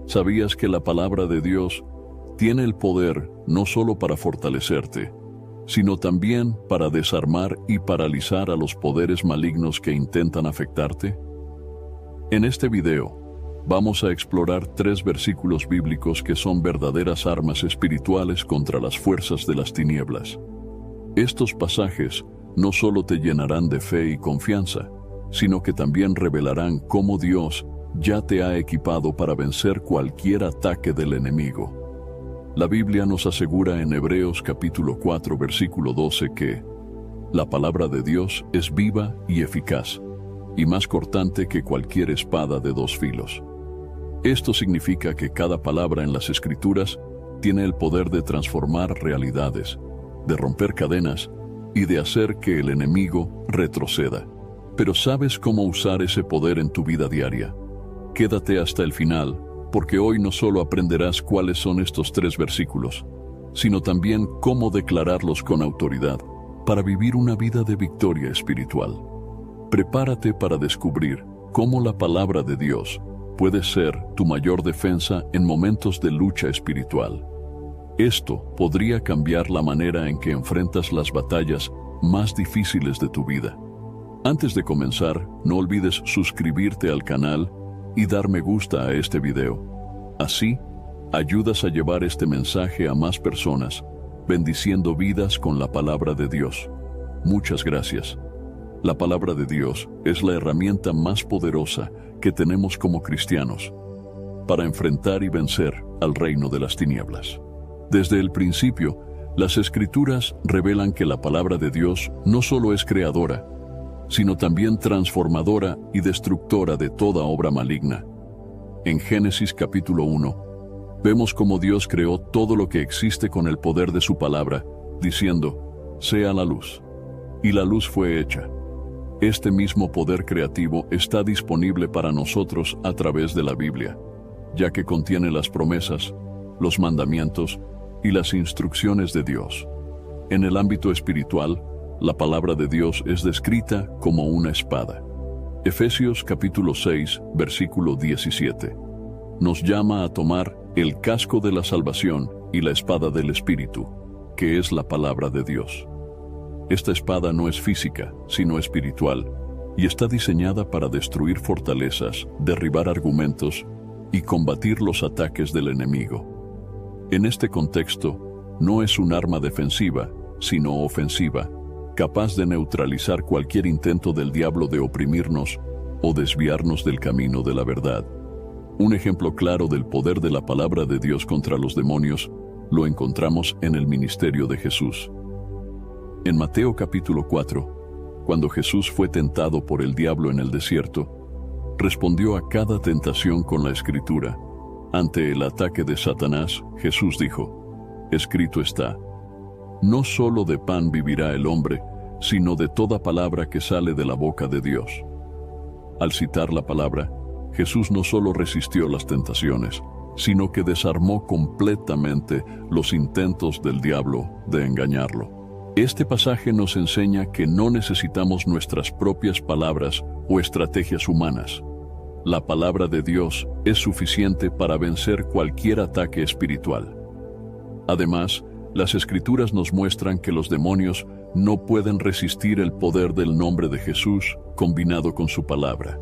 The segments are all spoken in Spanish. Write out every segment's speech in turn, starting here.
¿Sabías que la palabra de Dios tiene el poder no solo para fortalecerte, sino también para desarmar y paralizar a los poderes malignos que intentan afectarte? En este video, vamos a explorar 3 versículos bíblicos que son verdaderas armas espirituales contra las fuerzas de las tinieblas. Estos pasajes no solo te llenarán de fe y confianza, sino que también revelarán cómo Dios ya te ha equipado para vencer cualquier ataque del enemigo. La Biblia nos asegura en Hebreos capítulo 4 versículo 12 que la palabra de Dios es viva y eficaz, y más cortante que cualquier espada de 2 filos. Esto significa que cada palabra en las Escrituras tiene el poder de transformar realidades, de romper cadenas y de hacer que el enemigo retroceda. Pero ¿sabes cómo usar ese poder en tu vida diaria? Quédate hasta el final, porque hoy no solo aprenderás cuáles son estos 3 versículos, sino también cómo declararlos con autoridad para vivir una vida de victoria espiritual. Prepárate para descubrir cómo la palabra de Dios puede ser tu mayor defensa en momentos de lucha espiritual. Esto podría cambiar la manera en que enfrentas las batallas más difíciles de tu vida. Antes de comenzar, no olvides suscribirte al canal y dar me gusta a este video. Así, ayudas a llevar este mensaje a más personas, bendiciendo vidas con la palabra de Dios. Muchas gracias. La palabra de Dios es la herramienta más poderosa que tenemos como cristianos para enfrentar y vencer al reino de las tinieblas. Desde el principio, las Escrituras revelan que la palabra de Dios no solo es creadora, sino también transformadora y destructora de toda obra maligna. En Génesis capítulo 1, vemos cómo Dios creó todo lo que existe con el poder de su palabra, diciendo, «Sea la luz». Y la luz fue hecha. Este mismo poder creativo está disponible para nosotros a través de la Biblia, ya que contiene las promesas, los mandamientos y las instrucciones de Dios. En el ámbito espiritual, la palabra de Dios es descrita como una espada. Efesios capítulo 6, versículo 17, nos llama a tomar el casco de la salvación y la espada del Espíritu, que es la palabra de Dios. Esta espada no es física, sino espiritual, y está diseñada para destruir fortalezas, derribar argumentos y combatir los ataques del enemigo. En este contexto, no es un arma defensiva, sino ofensiva, capaz de neutralizar cualquier intento del diablo de oprimirnos o desviarnos del camino de la verdad. Un ejemplo claro del poder de la palabra de Dios contra los demonios lo encontramos en el ministerio de Jesús. En Mateo capítulo 4, cuando Jesús fue tentado por el diablo en el desierto, respondió a cada tentación con la Escritura. Ante el ataque de Satanás, Jesús dijo, «Escrito está, no solo de pan vivirá el hombre, sino de toda palabra que sale de la boca de Dios». Al citar la palabra, Jesús no solo resistió las tentaciones, sino que desarmó completamente los intentos del diablo de engañarlo. Este pasaje nos enseña que no necesitamos nuestras propias palabras o estrategias humanas. La palabra de Dios es suficiente para vencer cualquier ataque espiritual. Además, las Escrituras nos muestran que los demonios no pueden resistir el poder del nombre de Jesús combinado con su palabra.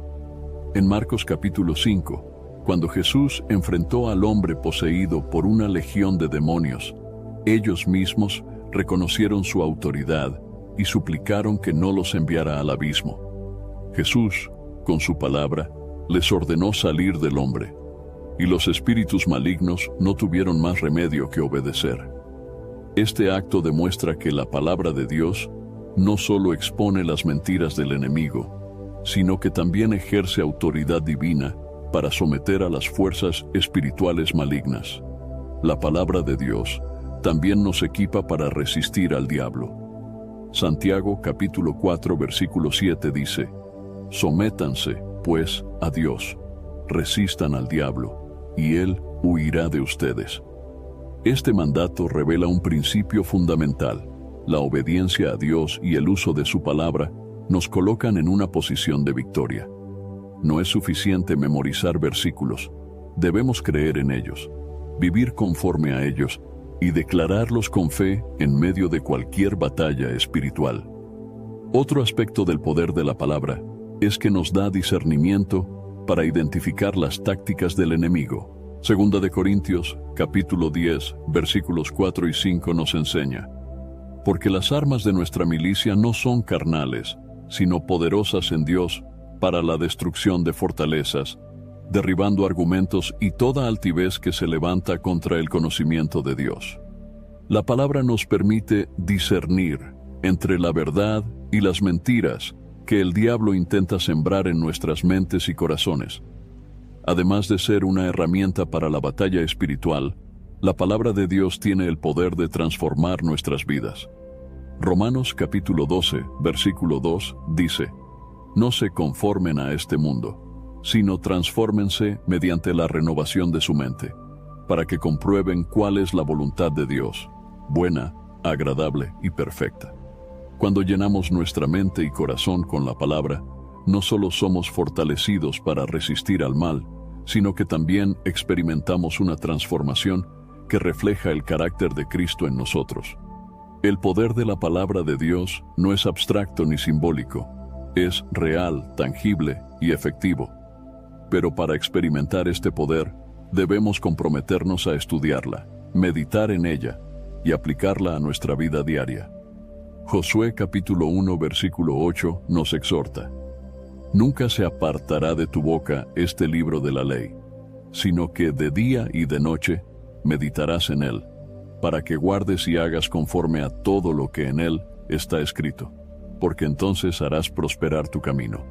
En Marcos capítulo 5, cuando Jesús enfrentó al hombre poseído por una legión de demonios, ellos mismos reconocieron su autoridad y suplicaron que no los enviara al abismo. Jesús, con su palabra, les ordenó salir del hombre, y los espíritus malignos no tuvieron más remedio que obedecer. Este acto demuestra que la palabra de Dios no solo expone las mentiras del enemigo, sino que también ejerce autoridad divina para someter a las fuerzas espirituales malignas. La palabra de Dios también nos equipa para resistir al diablo. Santiago capítulo 4 versículo 7 dice, «Sométanse, pues, a Dios, resistan al diablo, y él huirá de ustedes». Este mandato revela un principio fundamental. La obediencia a Dios y el uso de su palabra nos colocan en una posición de victoria. No es suficiente memorizar versículos, debemos creer en ellos, vivir conforme a ellos y declararlos con fe en medio de cualquier batalla espiritual. Otro aspecto del poder de la palabra es que nos da discernimiento para identificar las tácticas del enemigo. Segunda de Corintios, capítulo 10, versículos 4 y 5 nos enseña: porque las armas de nuestra milicia no son carnales, sino poderosas en Dios para la destrucción de fortalezas, derribando argumentos y toda altivez que se levanta contra el conocimiento de Dios. La palabra nos permite discernir entre la verdad y las mentiras que el diablo intenta sembrar en nuestras mentes y corazones. Además de ser una herramienta para la batalla espiritual, la palabra de Dios tiene el poder de transformar nuestras vidas. Romanos capítulo 12, versículo 2 dice: no se conformen a este mundo, sino transfórmense mediante la renovación de su mente, para que comprueben cuál es la voluntad de Dios, buena, agradable y perfecta. Cuando llenamos nuestra mente y corazón con la palabra, no solo somos fortalecidos para resistir al mal, sino que también experimentamos una transformación que refleja el carácter de Cristo en nosotros. El poder de la palabra de Dios no es abstracto ni simbólico, es real, tangible y efectivo. Pero para experimentar este poder, debemos comprometernos a estudiarla, meditar en ella y aplicarla a nuestra vida diaria. Josué capítulo 1 versículo 8 nos exhorta: nunca se apartará de tu boca este libro de la ley, sino que de día y de noche meditarás en él, para que guardes y hagas conforme a todo lo que en él está escrito, porque entonces harás prosperar tu camino,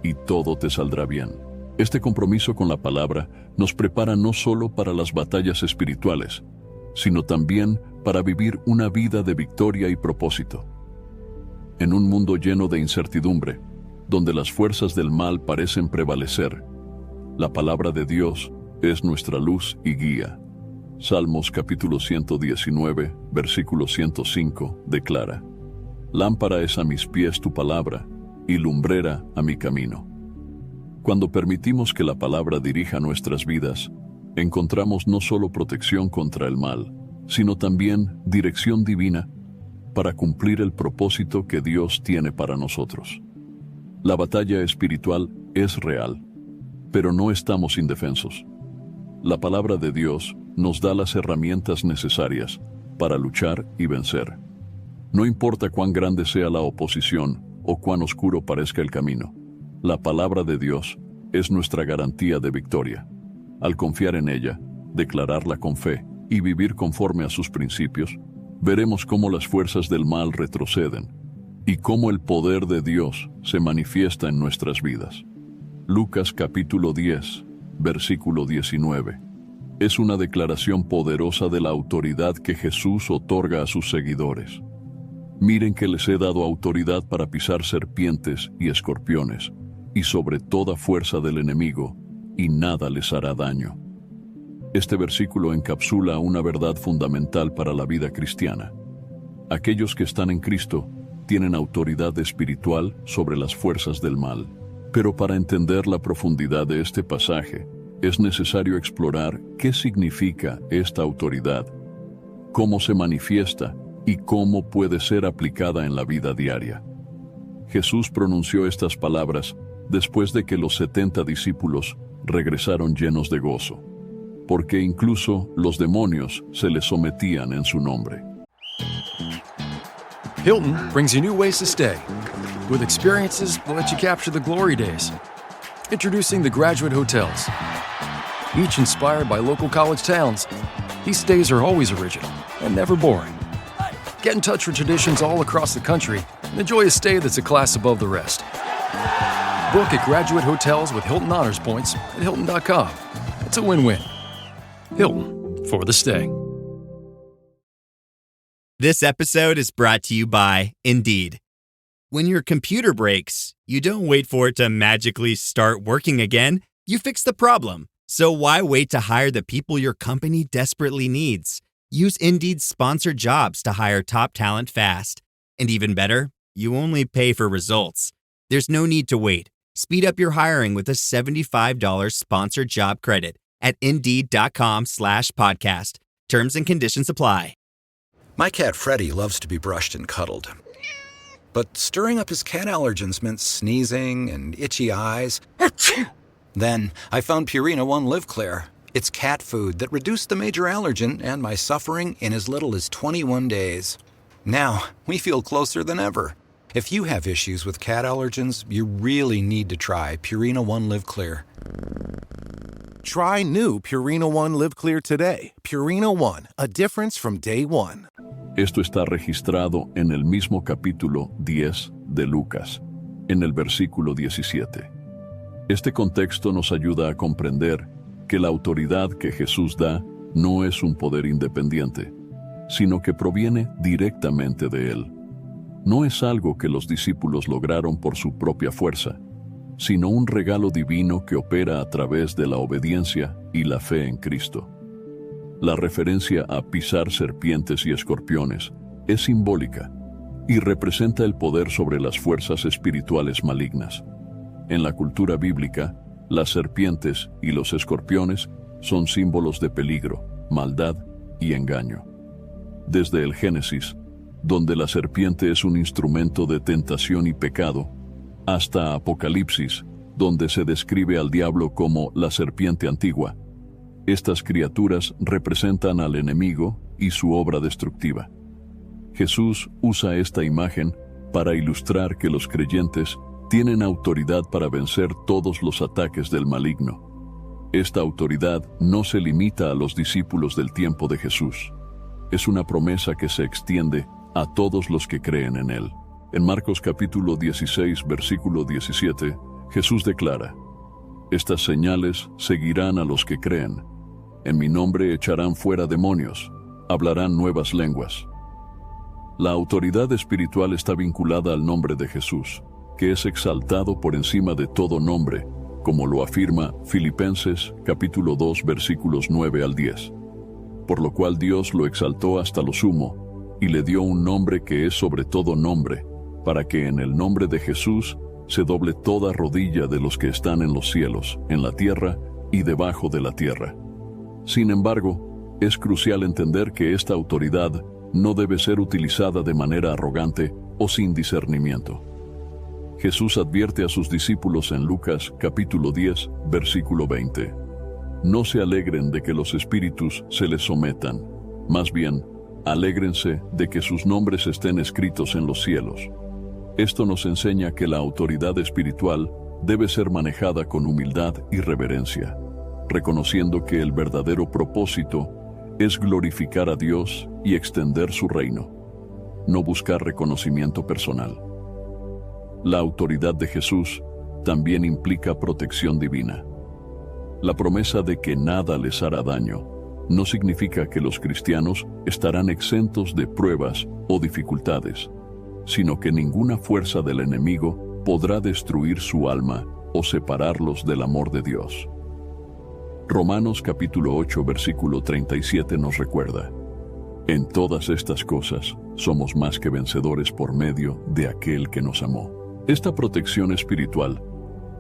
y todo te saldrá bien. Este compromiso con la palabra nos prepara no solo para las batallas espirituales, sino también para vivir una vida de victoria y propósito. En un mundo lleno de incertidumbre, donde las fuerzas del mal parecen prevalecer, la palabra de Dios es nuestra luz y guía. Salmos capítulo 119, versículo 105 declara: lámpara es a mis pies tu palabra, y lumbrera a mi camino. Cuando permitimos que la palabra dirija nuestras vidas, encontramos no solo protección contra el mal, sino también dirección divina para cumplir el propósito que Dios tiene para nosotros. La batalla espiritual es real, pero no estamos indefensos. La palabra de Dios nos da las herramientas necesarias para luchar y vencer. No importa cuán grande sea la oposición o cuán oscuro parezca el camino, la palabra de Dios es nuestra garantía de victoria. Al confiar en ella, declararla con fe y vivir conforme a sus principios, veremos cómo las fuerzas del mal retroceden y cómo el poder de Dios se manifiesta en nuestras vidas. Lucas capítulo 10, versículo 19. Es una declaración poderosa de la autoridad que Jesús otorga a sus seguidores. Miren que les he dado autoridad para pisar serpientes y escorpiones, y sobre toda fuerza del enemigo, y nada les hará daño. Este versículo encapsula una verdad fundamental para la vida cristiana. Aquellos que están en Cristo tienen autoridad espiritual sobre las fuerzas del mal. Pero para entender la profundidad de este pasaje, es necesario explorar qué significa esta autoridad, cómo se manifiesta y cómo puede ser aplicada en la vida diaria. Jesús pronunció estas palabras después de que los 70 discípulos regresaron llenos de gozo, porque incluso los demonios se les sometían en su nombre. Hilton brings you new ways to stay, with experiences that let you capture the glory days. Introducing the Graduate Hotels. Each inspired by local college towns, these stays are always original and never boring. Get in touch with traditions all across the country and enjoy a stay that's a class above the rest. Book at Graduate Hotels with Hilton Honors Points at Hilton.com. It's a win-win. Hilton, for the stay. This episode is brought to you by Indeed. When your computer breaks, you don't wait for it to magically start working again. You fix the problem. So why wait to hire the people your company desperately needs? Use Indeed's sponsored jobs to hire top talent fast. And even better, you only pay for results. There's no need to wait. Speed up your hiring with a $75 sponsored job credit. at Indeed.com/podcast. Terms and conditions apply. My cat Freddie loves to be brushed and cuddled. But stirring up his cat allergens meant sneezing and itchy eyes. Then I found Purina One Live Clear. It's cat food that reduced the major allergen and my suffering in as little as 21 days. Now, we feel closer than ever. If you have issues with cat allergens, you really need to try Purina One Live Clear. Try new Purina One Live Clear today. Purina One, a difference from day one. Esto está registrado en el mismo capítulo 10 de Lucas, en el versículo 17. Este contexto nos ayuda a comprender que la autoridad que Jesús da no es un poder independiente, sino que proviene directamente de Él. No es algo que los discípulos lograron por su propia fuerza, sino un regalo divino que opera a través de la obediencia y la fe en Cristo. La referencia a pisar serpientes y escorpiones es simbólica y representa el poder sobre las fuerzas espirituales malignas. En la cultura bíblica, las serpientes y los escorpiones son símbolos de peligro, maldad y engaño. Desde el Génesis, donde la serpiente es un instrumento de tentación y pecado, hasta Apocalipsis, donde se describe al diablo como la serpiente antigua. Estas criaturas representan al enemigo y su obra destructiva. Jesús usa esta imagen para ilustrar que los creyentes tienen autoridad para vencer todos los ataques del maligno. Esta autoridad no se limita a los discípulos del tiempo de Jesús. Es una promesa que se extiende a todos los que creen en Él. En Marcos capítulo 16, versículo 17, Jesús declara: estas señales seguirán a los que creen. En mi nombre echarán fuera demonios, hablarán nuevas lenguas. La autoridad espiritual está vinculada al nombre de Jesús, que es exaltado por encima de todo nombre, como lo afirma Filipenses capítulo 2, versículos 9 al 10. Por lo cual Dios lo exaltó hasta lo sumo, y le dio un nombre que es sobre todo nombre, para que en el nombre de Jesús se doble toda rodilla de los que están en los cielos, en la tierra y debajo de la tierra. Sin embargo, es crucial entender que esta autoridad no debe ser utilizada de manera arrogante o sin discernimiento. Jesús advierte a sus discípulos en Lucas capítulo 10, versículo 20. No se alegren de que los espíritus se les sometan, más bien, alégrense de que sus nombres estén escritos en los cielos. Esto nos enseña que la autoridad espiritual debe ser manejada con humildad y reverencia, reconociendo que el verdadero propósito es glorificar a Dios y extender su reino, no buscar reconocimiento personal. La autoridad de Jesús también implica protección divina. La promesa de que nada les hará daño no significa que los cristianos estarán exentos de pruebas o dificultades, sino que ninguna fuerza del enemigo podrá destruir su alma o separarlos del amor de Dios. Romanos capítulo 8, versículo 37 nos recuerda: en todas estas cosas somos más que vencedores por medio de aquel que nos amó. Esta protección espiritual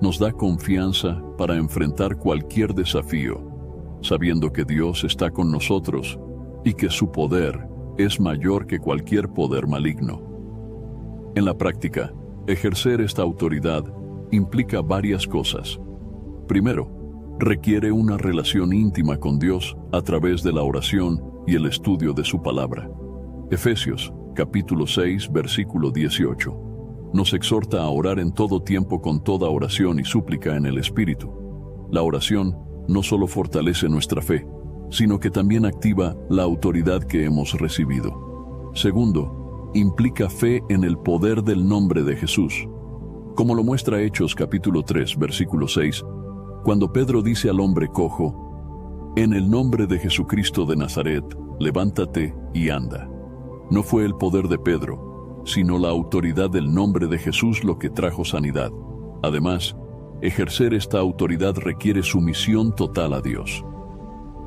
nos da confianza para enfrentar cualquier desafío, sabiendo que Dios está con nosotros y que su poder es mayor que cualquier poder maligno. En la práctica, ejercer esta autoridad implica varias cosas. Primero, requiere una relación íntima con Dios a través de la oración y el estudio de su palabra. Efesios, capítulo 6, versículo 18, nos exhorta a orar en todo tiempo con toda oración y súplica en el Espíritu. La oración no solo fortalece nuestra fe, sino que también activa la autoridad que hemos recibido. Segundo, implica fe en el poder del nombre de Jesús. Como lo muestra Hechos capítulo 3, versículo 6, cuando Pedro dice al hombre cojo: en el nombre de Jesucristo de Nazaret, levántate y anda. No fue el poder de Pedro, sino la autoridad del nombre de Jesús lo que trajo sanidad. Además, ejercer esta autoridad requiere sumisión total a Dios.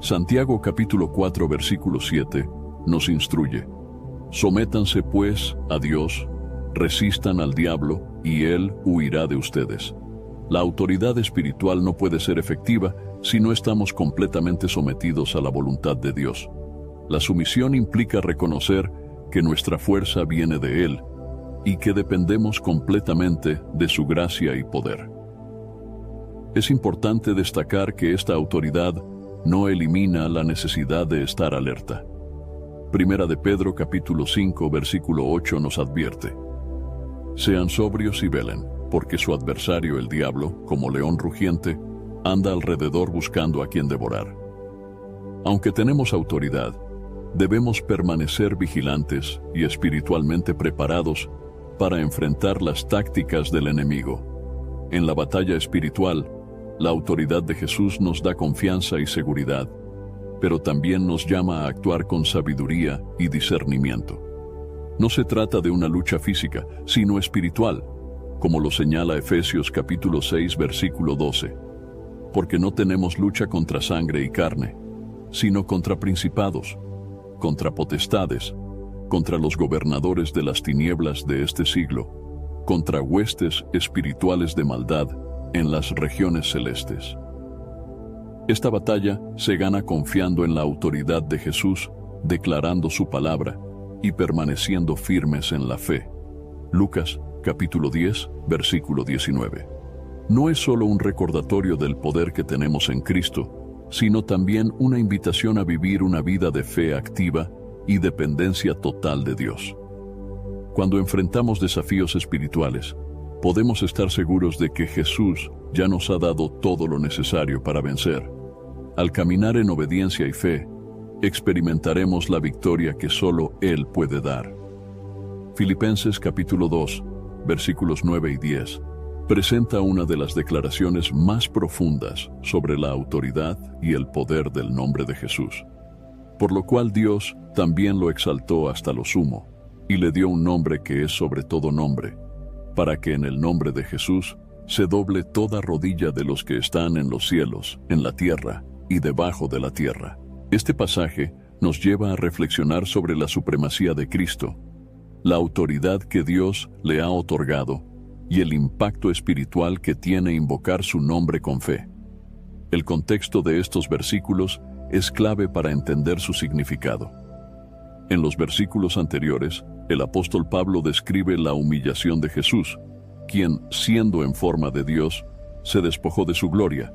Santiago capítulo 4, versículo 7 nos instruye: sométanse pues a Dios, resistan al diablo y él huirá de ustedes. La autoridad espiritual no puede ser efectiva si no estamos completamente sometidos a la voluntad de Dios. La sumisión implica reconocer que nuestra fuerza viene de Él y que dependemos completamente de su gracia y poder. Es importante destacar que esta autoridad no elimina la necesidad de estar alerta. Primera de Pedro capítulo 5 versículo 8 nos advierte: sean sobrios y velen, porque su adversario el diablo, como león rugiente, anda alrededor buscando a quien devorar. Aunque tenemos autoridad, debemos permanecer vigilantes y espiritualmente preparados para enfrentar las tácticas del enemigo. En la batalla espiritual, la autoridad de Jesús nos da confianza y seguridad, pero también nos llama a actuar con sabiduría y discernimiento. No se trata de una lucha física, sino espiritual, como lo señala Efesios capítulo 6 versículo 12. Porque no tenemos lucha contra sangre y carne, sino contra principados, contra potestades, contra los gobernadores de las tinieblas de este siglo, contra huestes espirituales de maldad en las regiones celestes. Esta batalla se gana confiando en la autoridad de Jesús, declarando su palabra y permaneciendo firmes en la fe. Lucas capítulo 10, versículo 19. No es solo un recordatorio del poder que tenemos en Cristo, sino también una invitación a vivir una vida de fe activa y dependencia total de Dios. Cuando enfrentamos desafíos espirituales, podemos estar seguros de que Jesús ya nos ha dado todo lo necesario para vencer. Al caminar en obediencia y fe, experimentaremos la victoria que solo Él puede dar. Filipenses capítulo 2, versículos 9 y 10, presenta una de las declaraciones más profundas sobre la autoridad y el poder del nombre de Jesús. Por lo cual Dios también lo exaltó hasta lo sumo, y le dio un nombre que es sobre todo nombre, para que en el nombre de Jesús se doble toda rodilla de los que están en los cielos, en la tierra y debajo de la tierra. Este pasaje nos lleva a reflexionar sobre la supremacía de Cristo, la autoridad que Dios le ha otorgado y el impacto espiritual que tiene invocar su nombre con fe. El contexto de estos versículos es clave para entender su significado. En los versículos anteriores, el apóstol Pablo describe la humillación de Jesús, quien, siendo en forma de Dios, se despojó de su gloria,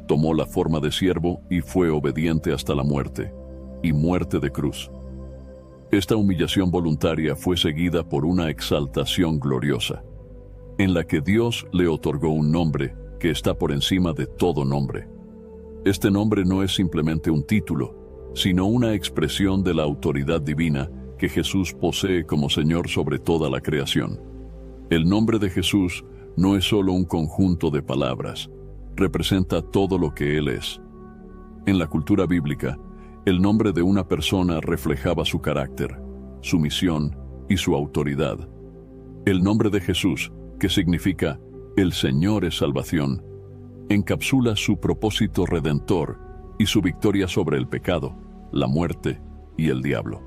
tomó la forma de siervo y fue obediente hasta la muerte, y muerte de cruz. Esta humillación voluntaria fue seguida por una exaltación gloriosa, en la que Dios le otorgó un nombre que está por encima de todo nombre. Este nombre no es simplemente un título, sino una expresión de la autoridad divina que Jesús posee como Señor sobre toda la creación. El nombre de Jesús no es solo un conjunto de palabras, representa todo lo que Él es. En la cultura bíblica, el nombre de una persona reflejaba su carácter, su misión y su autoridad. El nombre de Jesús, que significa El Señor es salvación, encapsula su propósito redentor y su victoria sobre el pecado, la muerte y el diablo.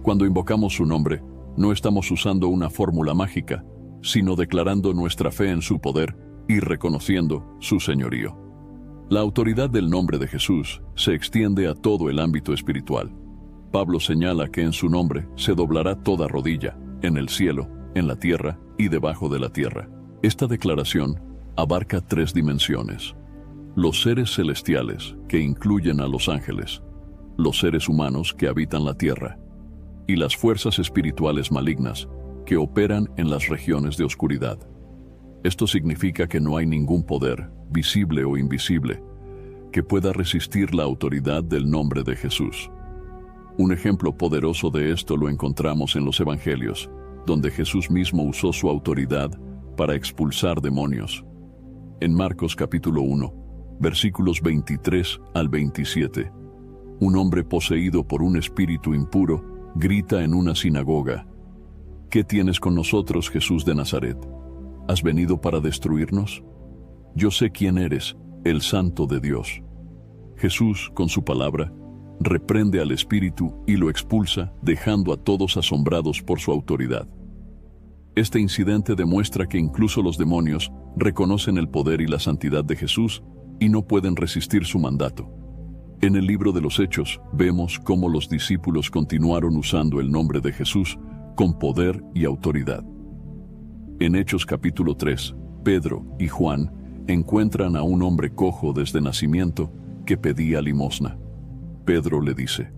Cuando invocamos su nombre, no estamos usando una fórmula mágica, sino declarando nuestra fe en su poder y reconociendo su señorío. La autoridad del nombre de Jesús se extiende a todo el ámbito espiritual. Pablo señala que en su nombre se doblará toda rodilla, en el cielo, en la tierra y debajo de la tierra. Esta declaración abarca 3 dimensiones: los seres celestiales, que incluyen a los ángeles, los seres humanos que habitan la tierra, y las fuerzas espirituales malignas que operan en las regiones de oscuridad. Esto significa que no hay ningún poder, visible o invisible, que pueda resistir la autoridad del nombre de Jesús. Un ejemplo poderoso de esto lo encontramos en los Evangelios, donde Jesús mismo usó su autoridad para expulsar demonios. En Marcos capítulo 1, versículos 23 al 27, un hombre poseído por un espíritu impuro grita en una sinagoga: ¿Qué tienes con nosotros, Jesús de Nazaret? ¿Has venido para destruirnos? Yo sé quién eres, el Santo de Dios. Jesús, con su palabra, reprende al espíritu y lo expulsa, dejando a todos asombrados por su autoridad. Este incidente demuestra que incluso los demonios reconocen el poder y la santidad de Jesús y no pueden resistir su mandato. En el libro de los Hechos vemos cómo los discípulos continuaron usando el nombre de Jesús con poder y autoridad. En Hechos capítulo 3, Pedro y Juan encuentran a un hombre cojo desde nacimiento que pedía limosna. Pedro le dice: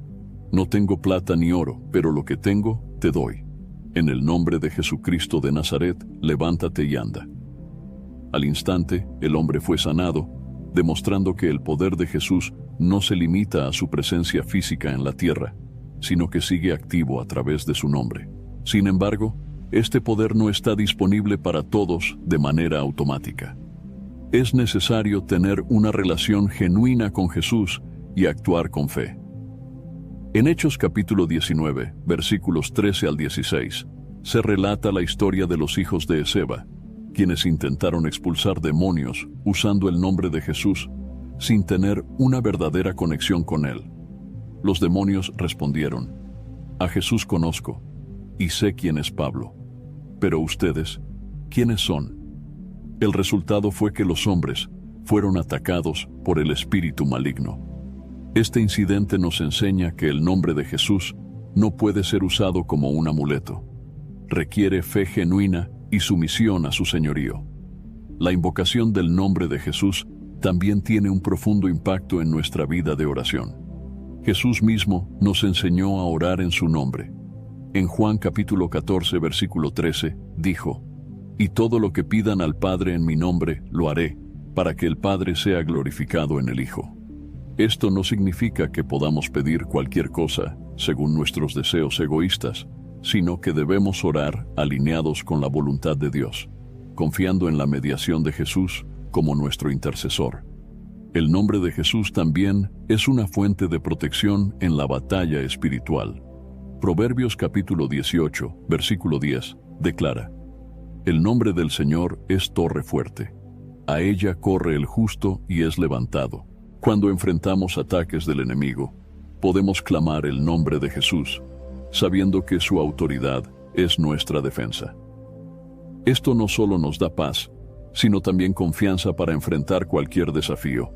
«No tengo plata ni oro, pero lo que tengo te doy. En el nombre de Jesucristo de Nazaret, levántate y anda». Al instante, el hombre fue sanado, demostrando que el poder de Jesús no se limita a su presencia física en la tierra, sino que sigue activo a través de su nombre. Sin embargo, este poder no está disponible para todos de manera automática. Es necesario tener una relación genuina con Jesús y actuar con fe. En Hechos capítulo 19, versículos 13 al 16, se relata la historia de los hijos de Esceva, quienes intentaron expulsar demonios usando el nombre de Jesús sin tener una verdadera conexión con él. Los demonios respondieron: «A Jesús conozco y sé quién es Pablo, pero ustedes, ¿quiénes son?». El resultado fue que los hombres fueron atacados por el espíritu maligno. Este incidente nos enseña que el nombre de Jesús no puede ser usado como un amuleto. Requiere fe genuina y sumisión a su señorío. La invocación del nombre de Jesús también tiene un profundo impacto en nuestra vida de oración. Jesús mismo nos enseñó a orar en su nombre. En Juan capítulo 14, versículo 13, dijo: «Y todo lo que pidan al Padre en mi nombre, lo haré, para que el Padre sea glorificado en el Hijo». Esto no significa que podamos pedir cualquier cosa según nuestros deseos egoístas, sino que debemos orar alineados con la voluntad de Dios, confiando en la mediación de Jesús como nuestro intercesor. El nombre de Jesús también es una fuente de protección en la batalla espiritual. Proverbios capítulo 18, versículo 10, declara: «El nombre del Señor es torre fuerte. A ella corre el justo y es levantado». Cuando enfrentamos ataques del enemigo, podemos clamar el nombre de Jesús, sabiendo que su autoridad es nuestra defensa. Esto no solo nos da paz, sino también confianza para enfrentar cualquier desafío.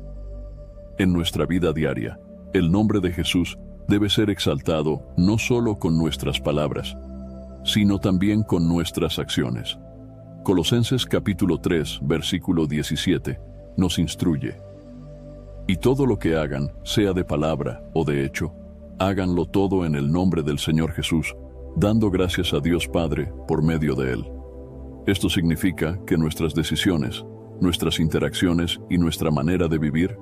En nuestra vida diaria, el nombre de Jesús debe ser exaltado no solo con nuestras palabras, sino también con nuestras acciones. Colosenses capítulo 3, versículo 17, nos instruye: «Y todo lo que hagan, sea de palabra o de hecho, háganlo todo en el nombre del Señor Jesús, dando gracias a Dios Padre por medio de Él». Esto significa que nuestras decisiones, nuestras interacciones y nuestra manera de vivir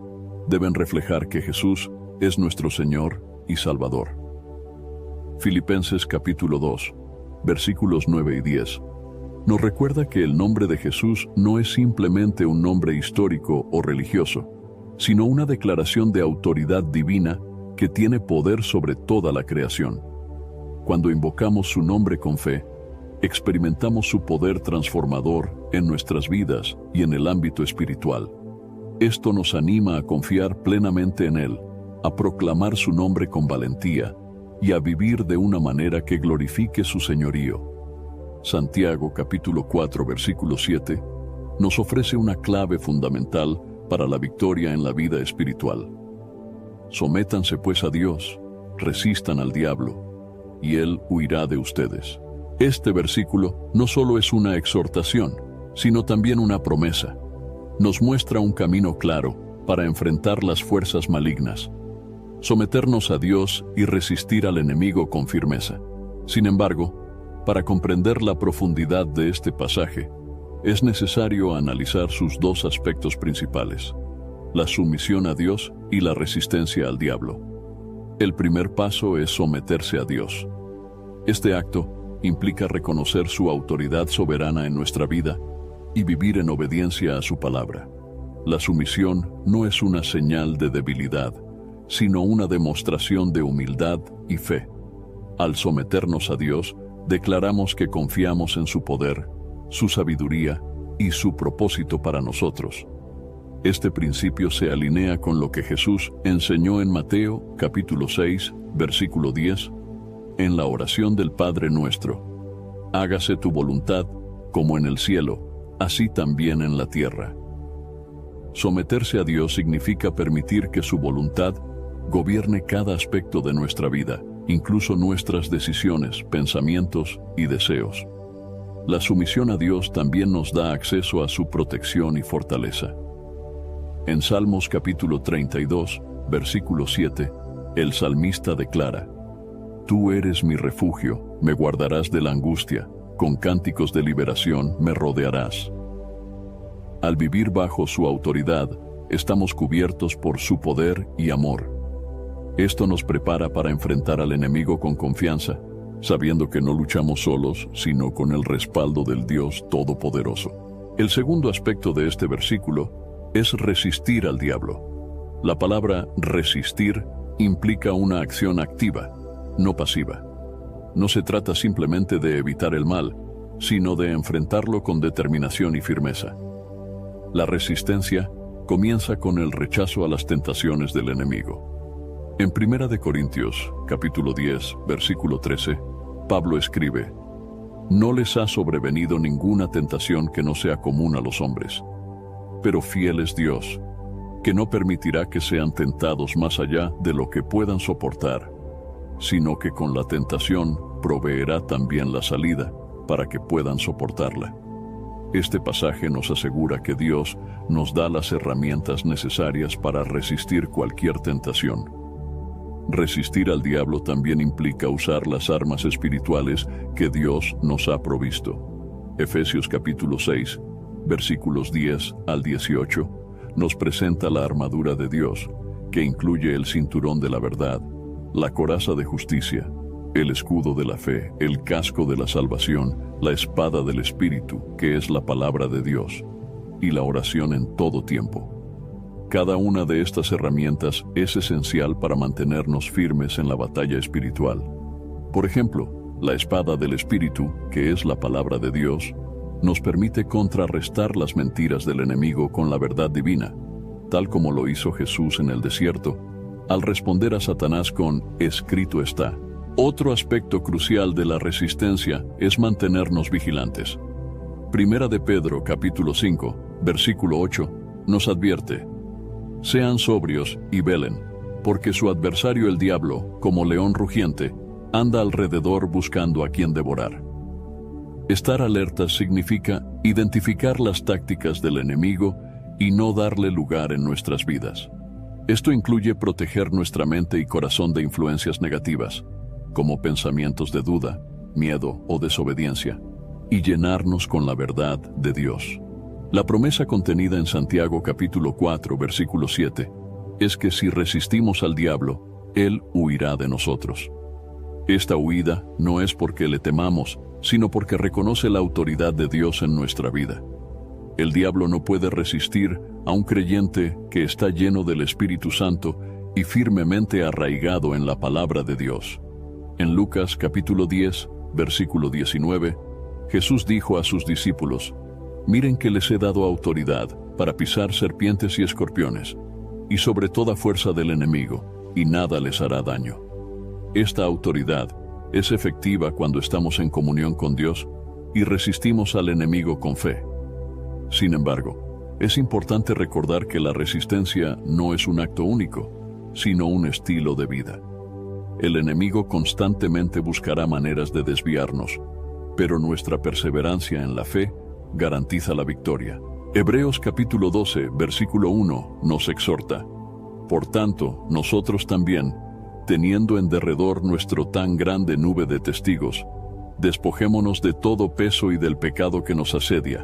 deben reflejar que Jesús es nuestro Señor y Salvador. Filipenses capítulo 2, versículos 9 y 10, nos recuerda que el nombre de Jesús no es simplemente un nombre histórico o religioso, sino una declaración de autoridad divina que tiene poder sobre toda la creación. Cuando invocamos su nombre con fe, experimentamos su poder transformador en nuestras vidas y en el ámbito espiritual. Esto nos anima a confiar plenamente en Él, a proclamar su nombre con valentía y a vivir de una manera que glorifique su señorío. Santiago capítulo 4 versículo 7 nos ofrece una clave fundamental para la victoria en la vida espiritual. Sométanse pues a Dios, resistan al diablo, y Él huirá de ustedes. Este versículo no solo es una exhortación, sino también una promesa. Nos muestra un camino claro para enfrentar las fuerzas malignas, someternos a Dios y resistir al enemigo con firmeza. Sin embargo, para comprender la profundidad de este pasaje, es necesario analizar sus dos aspectos principales: la sumisión a Dios y la resistencia al diablo. El primer paso es someterse a Dios. Este acto implica reconocer su autoridad soberana en nuestra vida y vivir en obediencia a su palabra. La sumisión no es una señal de debilidad, sino una demostración de humildad y fe. Al someternos a Dios, declaramos que confiamos en su poder, su sabiduría y su propósito para nosotros. Este principio se alinea con lo que Jesús enseñó en Mateo capítulo 6, versículo 10, en la oración del Padre Nuestro: «Hágase tu voluntad, como en el cielo, así también en la tierra». Someterse a Dios significa permitir que su voluntad gobierne cada aspecto de nuestra vida, incluso nuestras decisiones, pensamientos y deseos. La sumisión a Dios también nos da acceso a su protección y fortaleza. En Salmos capítulo 32, versículo 7, el salmista declara: Tú eres mi refugio, me guardarás de la angustia, con cánticos de liberación me rodearás. Al vivir bajo su autoridad, estamos cubiertos por su poder y amor. Esto nos prepara para enfrentar al enemigo con confianza, sabiendo que no luchamos solos, sino con el respaldo del Dios Todopoderoso. El segundo aspecto de este versículo es resistir al diablo. La palabra resistir implica una acción activa, no pasiva. No se trata simplemente de evitar el mal, sino de enfrentarlo con determinación y firmeza. La resistencia comienza con el rechazo a las tentaciones del enemigo. En 1 Corintios, capítulo 10, versículo 13, Pablo escribe: No les ha sobrevenido ninguna tentación que no sea común a los hombres, pero fiel es Dios, que no permitirá que sean tentados más allá de lo que puedan soportar, sino que con la tentación proveerá también la salida para que puedan soportarla. Este pasaje nos asegura que Dios nos da las herramientas necesarias para resistir cualquier tentación. Resistir al diablo también implica usar las armas espirituales que Dios nos ha provisto. Efesios capítulo 6, versículos 10 al 18, nos presenta la armadura de Dios, que incluye el cinturón de la verdad, la coraza de justicia, el escudo de la fe, el casco de la salvación, la espada del Espíritu, que es la palabra de Dios, y la oración en todo tiempo. Cada una de estas herramientas es esencial para mantenernos firmes en la batalla espiritual. Por ejemplo, la espada del Espíritu, que es la palabra de Dios, nos permite contrarrestar las mentiras del enemigo con la verdad divina, tal como lo hizo Jesús en el desierto, al responder a Satanás con «escrito está». Otro aspecto crucial de la resistencia es mantenernos vigilantes. Primera de Pedro, capítulo 5, versículo 8, nos advierte: Sean sobrios y velen, porque su adversario el diablo, como león rugiente, anda alrededor buscando a quien devorar. Estar alertas significa identificar las tácticas del enemigo y no darle lugar en nuestras vidas. Esto incluye proteger nuestra mente y corazón de influencias negativas, como pensamientos de duda, miedo o desobediencia, y llenarnos con la verdad de Dios. La promesa contenida en Santiago capítulo 4, versículo 7, es que si resistimos al diablo, él huirá de nosotros. Esta huida no es porque le temamos, sino porque reconoce la autoridad de Dios en nuestra vida. El diablo no puede resistir a un creyente que está lleno del Espíritu Santo y firmemente arraigado en la palabra de Dios. En Lucas capítulo 10, versículo 19, Jesús dijo a sus discípulos: Miren que les he dado autoridad para pisar serpientes y escorpiones, y sobre toda fuerza del enemigo, y nada les hará daño. Esta autoridad es efectiva cuando estamos en comunión con Dios y resistimos al enemigo con fe. Sin embargo, es importante recordar que la resistencia no es un acto único, sino un estilo de vida. El enemigo constantemente buscará maneras de desviarnos, pero nuestra perseverancia en la fe garantiza la victoria. Hebreos capítulo 12, versículo 1 nos exhorta: Por tanto, nosotros también, teniendo en derredor nuestro tan grande nube de testigos, despojémonos de todo peso y del pecado que nos asedia,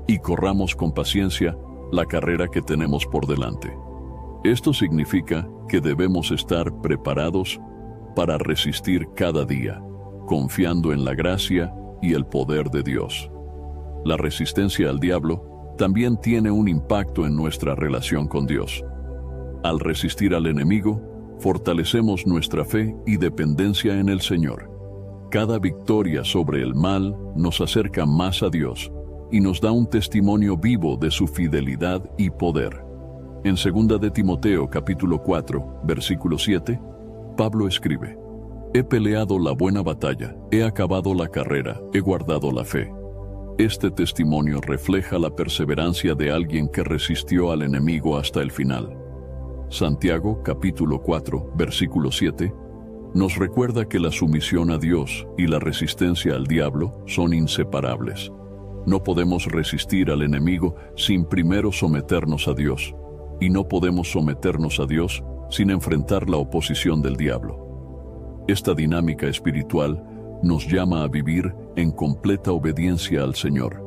y corramos con paciencia la carrera que tenemos por delante. Esto significa que debemos estar preparados para resistir cada día, confiando en la gracia y el poder de Dios. La resistencia al diablo también tiene un impacto en nuestra relación con Dios. Al resistir al enemigo, fortalecemos nuestra fe y dependencia en el Señor. Cada victoria sobre el mal nos acerca más a Dios y nos da un testimonio vivo de su fidelidad y poder. En 2 de Timoteo capítulo 4, versículo 7, Pablo escribe: He peleado la buena batalla, he acabado la carrera, he guardado la fe. Este testimonio refleja la perseverancia de alguien que resistió al enemigo hasta el final. Santiago, capítulo 4, versículo 7, nos recuerda que la sumisión a Dios y la resistencia al diablo son inseparables. No podemos resistir al enemigo sin primero someternos a Dios, y no podemos someternos a Dios sin enfrentar la oposición del diablo. Esta dinámica espiritual nos llama a vivir en completa obediencia al Señor,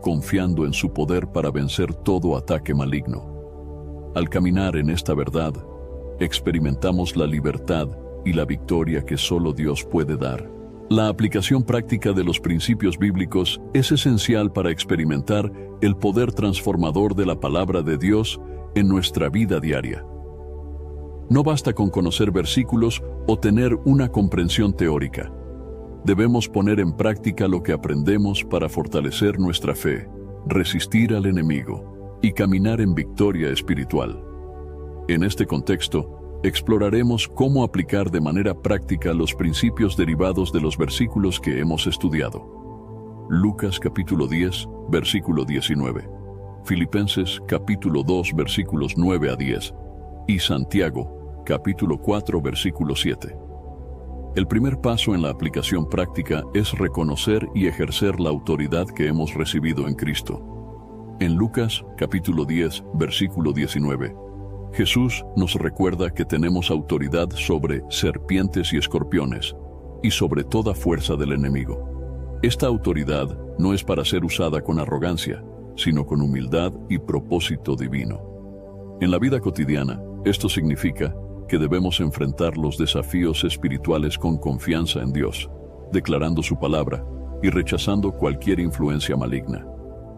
confiando en su poder para vencer todo ataque maligno. Al caminar en esta verdad, experimentamos la libertad y la victoria que solo Dios puede dar. La aplicación práctica de los principios bíblicos es esencial para experimentar el poder transformador de la palabra de Dios en nuestra vida diaria. No basta con conocer versículos o tener una comprensión teórica. Debemos poner en práctica lo que aprendemos para fortalecer nuestra fe, resistir al enemigo y caminar en victoria espiritual. En este contexto, exploraremos cómo aplicar de manera práctica los principios derivados de los versículos que hemos estudiado. Lucas capítulo 10, versículo 19. Filipenses capítulo 2, versículos 9 a 10. Y Santiago capítulo 4, versículo 7. El primer paso en la aplicación práctica es reconocer y ejercer la autoridad que hemos recibido en Cristo. En Lucas capítulo 10, versículo 19, Jesús nos recuerda que tenemos autoridad sobre serpientes y escorpiones, y sobre toda fuerza del enemigo. Esta autoridad no es para ser usada con arrogancia, sino con humildad y propósito divino. En la vida cotidiana, esto significa que debemos enfrentar los desafíos espirituales con confianza en Dios, declarando su palabra y rechazando cualquier influencia maligna.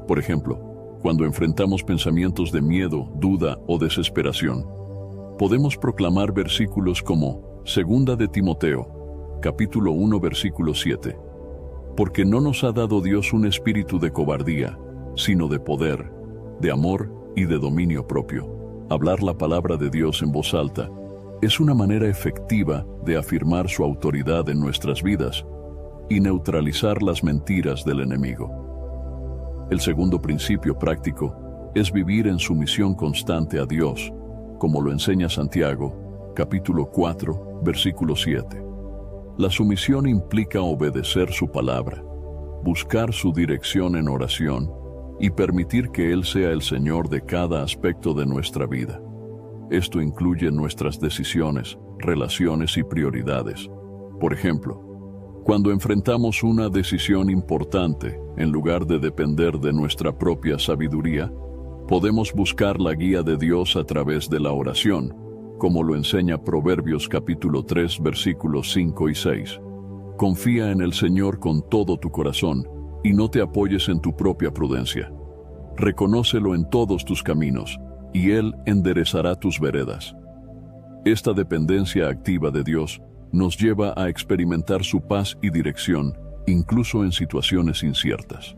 Por ejemplo, cuando enfrentamos pensamientos de miedo, duda o desesperación, podemos proclamar versículos como 2 de Timoteo, capítulo 1, versículo 7. Porque no nos ha dado Dios un espíritu de cobardía, sino de poder, de amor y de dominio propio. Hablar la palabra de Dios en voz alta es una manera efectiva de afirmar su autoridad en nuestras vidas y neutralizar las mentiras del enemigo. El segundo principio práctico es vivir en sumisión constante a Dios, como lo enseña Santiago, capítulo 4, versículo 7. La sumisión implica obedecer su palabra, buscar su dirección en oración y permitir que Él sea el Señor de cada aspecto de nuestra vida. Esto incluye nuestras decisiones, relaciones y prioridades. Por ejemplo, cuando enfrentamos una decisión importante, en lugar de depender de nuestra propia sabiduría, podemos buscar la guía de Dios a través de la oración, como lo enseña Proverbios capítulo 3, versículos 5 y 6. Confía en el Señor con todo tu corazón y no te apoyes en tu propia prudencia. Reconócelo en todos tus caminos, y Él enderezará tus veredas. Esta dependencia activa de Dios nos lleva a experimentar su paz y dirección, incluso en situaciones inciertas.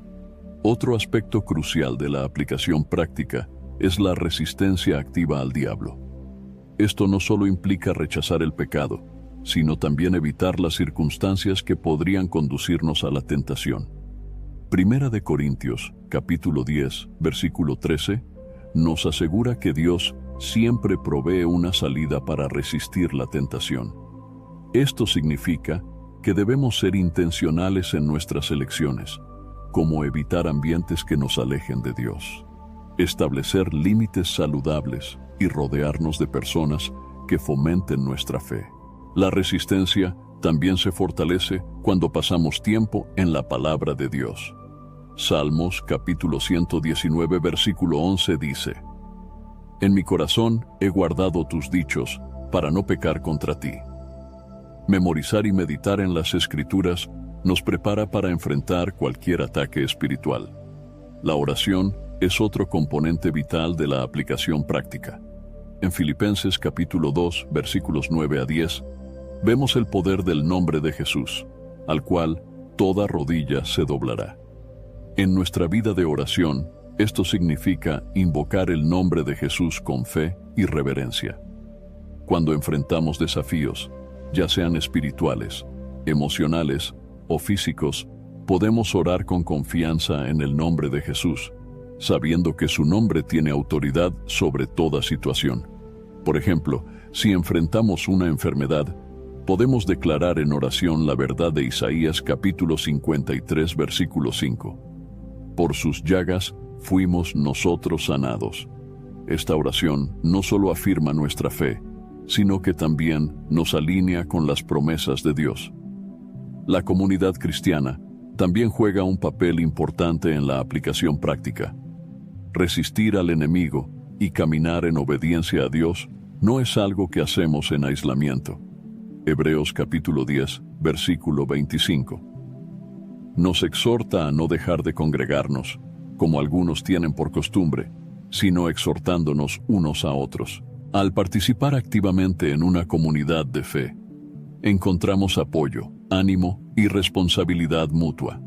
Otro aspecto crucial de la aplicación práctica es la resistencia activa al diablo. Esto no solo implica rechazar el pecado, sino también evitar las circunstancias que podrían conducirnos a la tentación. Primera de Corintios, capítulo 10, versículo 13, nos asegura que Dios siempre provee una salida para resistir la tentación. Esto significa que debemos ser intencionales en nuestras elecciones, como evitar ambientes que nos alejen de Dios, establecer límites saludables y rodearnos de personas que fomenten nuestra fe. La resistencia también se fortalece cuando pasamos tiempo en la palabra de Dios. Salmos capítulo 119 versículo 11 dice: En mi corazón he guardado tus dichos para no pecar contra ti. Memorizar y meditar en las Escrituras nos prepara para enfrentar cualquier ataque espiritual. La oración es otro componente vital de la aplicación práctica. En Filipenses capítulo 2, versículos 9 a 10, vemos el poder del nombre de Jesús, al cual toda rodilla se doblará. En nuestra vida de oración, esto significa invocar el nombre de Jesús con fe y reverencia. Cuando enfrentamos desafíos, ya sean espirituales, emocionales o físicos, podemos orar con confianza en el nombre de Jesús, sabiendo que su nombre tiene autoridad sobre toda situación. Por ejemplo, si enfrentamos una enfermedad, podemos declarar en oración la verdad de Isaías capítulo 53, versículo 5. Por sus llagas fuimos nosotros sanados. Esta oración no solo afirma nuestra fe, sino que también nos alinea con las promesas de Dios. La comunidad cristiana también juega un papel importante en la aplicación práctica. Resistir al enemigo y caminar en obediencia a Dios no es algo que hacemos en aislamiento. Hebreos capítulo 10, versículo 25. Nos exhorta a no dejar de congregarnos, como algunos tienen por costumbre, sino exhortándonos unos a otros. Al participar activamente en una comunidad de fe, encontramos apoyo, ánimo y responsabilidad mutua.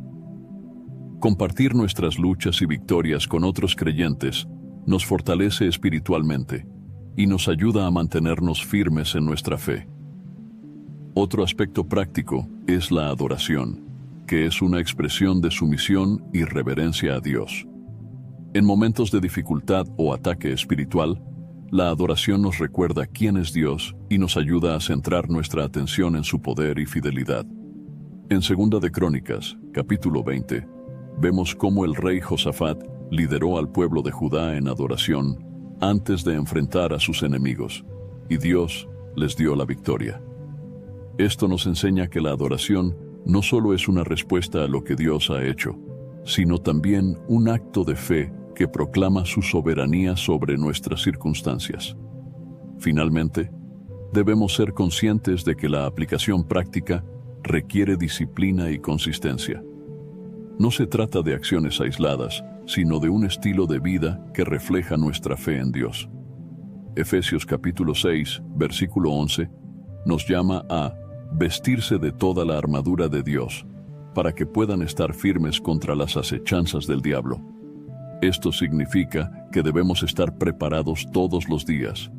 Compartir nuestras luchas y victorias con otros creyentes nos fortalece espiritualmente y nos ayuda a mantenernos firmes en nuestra fe. Otro aspecto práctico es la adoración, que es una expresión de sumisión y reverencia a Dios. En momentos de dificultad o ataque espiritual, la adoración nos recuerda quién es Dios y nos ayuda a centrar nuestra atención en su poder y fidelidad. En 2 de Crónicas, capítulo 20, vemos cómo el rey Josafat lideró al pueblo de Judá en adoración antes de enfrentar a sus enemigos, y Dios les dio la victoria. Esto nos enseña que la adoración no solo es una respuesta a lo que Dios ha hecho, sino también un acto de fe que proclama su soberanía sobre nuestras circunstancias. Finalmente, debemos ser conscientes de que la aplicación práctica requiere disciplina y consistencia. No se trata de acciones aisladas, sino de un estilo de vida que refleja nuestra fe en Dios. Efesios capítulo 6, versículo 11, nos llama a vestirse de toda la armadura de Dios, para que puedan estar firmes contra las acechanzas del diablo. Esto significa que debemos estar preparados todos los días,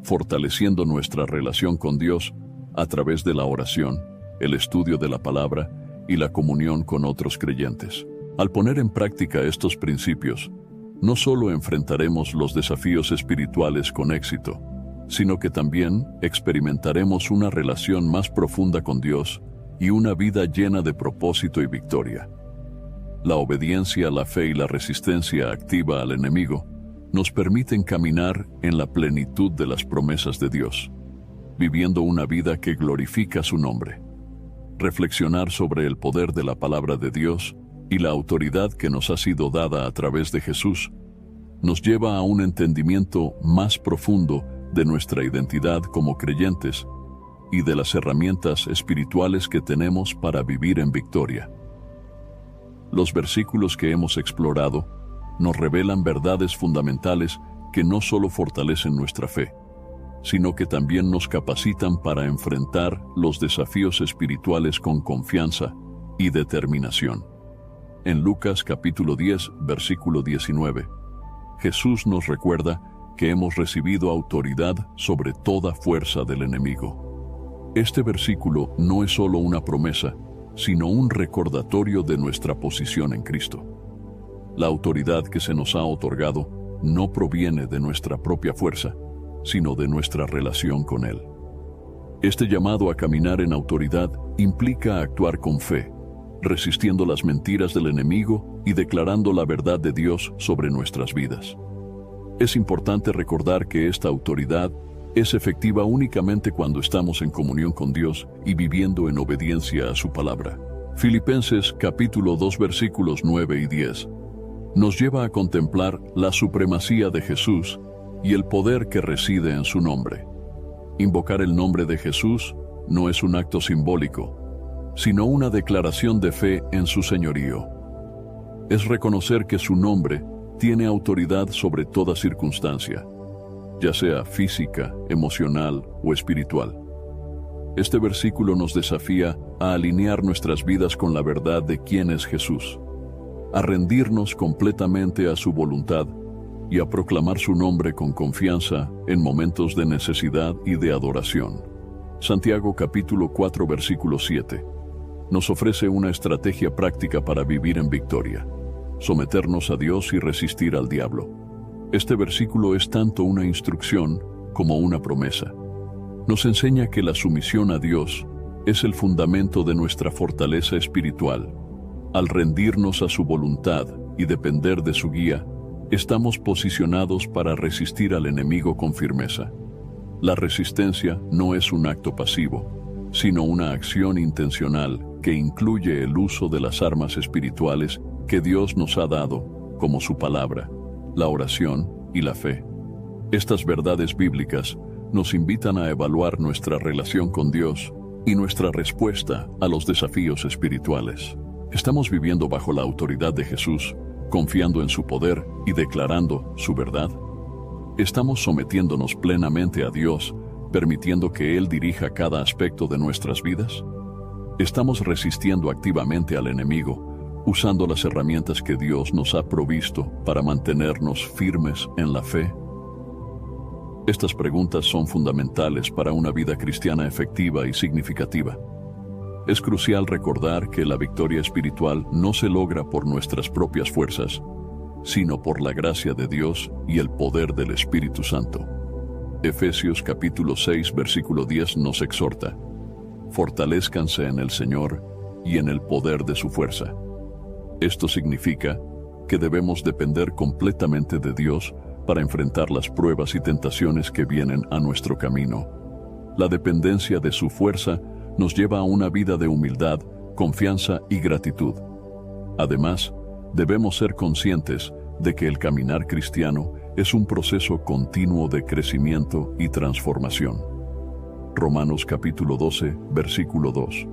fortaleciendo nuestra relación con Dios a través de la oración, el estudio de la palabra y la comunión con otros creyentes. Al poner en práctica estos principios, no solo enfrentaremos los desafíos espirituales con éxito, sino que también experimentaremos una relación más profunda con Dios y una vida llena de propósito y victoria. La obediencia, la fe y la resistencia activa al enemigo nos permiten caminar en la plenitud de las promesas de Dios, viviendo una vida que glorifica su nombre. Reflexionar sobre el poder de la palabra de Dios y la autoridad que nos ha sido dada a través de Jesús nos lleva a un entendimiento más profundo de nuestra identidad como creyentes y de las herramientas espirituales que tenemos para vivir en victoria. Los versículos que hemos explorado nos revelan verdades fundamentales que no solo fortalecen nuestra fe, sino que también nos capacitan para enfrentar los desafíos espirituales con confianza y determinación. En Lucas capítulo 10, versículo 19, Jesús nos recuerda que hemos recibido autoridad sobre toda fuerza del enemigo. Este versículo no es solo una promesa, sino un recordatorio de nuestra posición en Cristo. La autoridad que se nos ha otorgado no proviene de nuestra propia fuerza, sino de nuestra relación con Él. Este llamado a caminar en autoridad implica actuar con fe, resistiendo las mentiras del enemigo y declarando la verdad de Dios sobre nuestras vidas. Es importante recordar que esta autoridad es efectiva únicamente cuando estamos en comunión con Dios y viviendo en obediencia a su palabra. Filipenses capítulo 2 versículos 9 y 10 nos lleva a contemplar la supremacía de Jesús y el poder que reside en su nombre. Invocar el nombre de Jesús no es un acto simbólico, sino una declaración de fe en su señorío. Es reconocer que su nombre tiene autoridad sobre toda circunstancia, ya sea física, emocional o espiritual. Este versículo nos desafía a alinear nuestras vidas con la verdad de quién es Jesús, a rendirnos completamente a su voluntad y a proclamar su nombre con confianza en momentos de necesidad y de adoración. Santiago capítulo 4 versículo 7 nos ofrece una estrategia práctica para vivir en victoria, someternos a Dios y resistir al diablo. Este versículo es tanto una instrucción como una promesa. Nos enseña que la sumisión a Dios es el fundamento de nuestra fortaleza espiritual. Al rendirnos a su voluntad y depender de su guía, estamos posicionados para resistir al enemigo con firmeza. La resistencia no es un acto pasivo, sino una acción intencional que incluye el uso de las armas espirituales que Dios nos ha dado, como su palabra, la oración y la fe. Estas verdades bíblicas nos invitan a evaluar nuestra relación con Dios y nuestra respuesta a los desafíos espirituales. ¿Estamos viviendo bajo la autoridad de Jesús, confiando en su poder y declarando su verdad? ¿Estamos sometiéndonos plenamente a Dios, permitiendo que Él dirija cada aspecto de nuestras vidas? ¿Estamos resistiendo activamente al enemigo, usando las herramientas que Dios nos ha provisto para mantenernos firmes en la fe? Estas preguntas son fundamentales para una vida cristiana efectiva y significativa. Es crucial recordar que la victoria espiritual no se logra por nuestras propias fuerzas, sino por la gracia de Dios y el poder del Espíritu Santo. Efesios capítulo 6, versículo 10 nos exhorta: fortalezcanse en el Señor y en el poder de su fuerza. Esto significa que debemos depender completamente de Dios para enfrentar las pruebas y tentaciones que vienen a nuestro camino. La dependencia de su fuerza nos lleva a una vida de humildad, confianza y gratitud. Además, debemos ser conscientes de que el caminar cristiano es un proceso continuo de crecimiento y transformación. Romanos capítulo 12, versículo 2.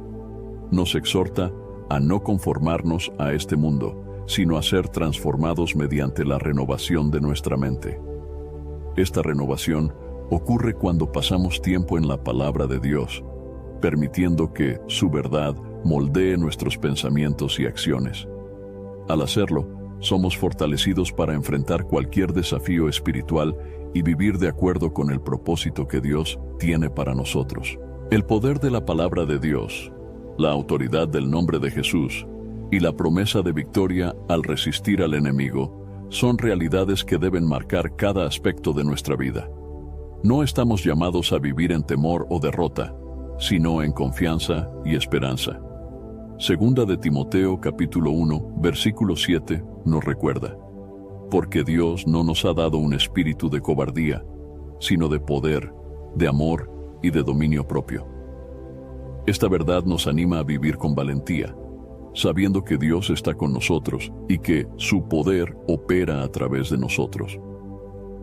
Nos exhorta a no conformarnos a este mundo, sino a ser transformados mediante la renovación de nuestra mente. Esta renovación ocurre cuando pasamos tiempo en la palabra de Dios, permitiendo que su verdad moldee nuestros pensamientos y acciones. Al hacerlo, somos fortalecidos para enfrentar cualquier desafío espiritual y vivir de acuerdo con el propósito que Dios tiene para nosotros. El poder de la palabra de Dios, la autoridad del nombre de Jesús y la promesa de victoria al resistir al enemigo son realidades que deben marcar cada aspecto de nuestra vida. No estamos llamados a vivir en temor o derrota, sino en confianza y esperanza. Segunda de Timoteo capítulo 1, versículo 7 nos recuerda: porque Dios no nos ha dado un espíritu de cobardía, sino de poder, de amor y de dominio propio. Esta verdad nos anima a vivir con valentía, sabiendo que Dios está con nosotros y que su poder opera a través de nosotros.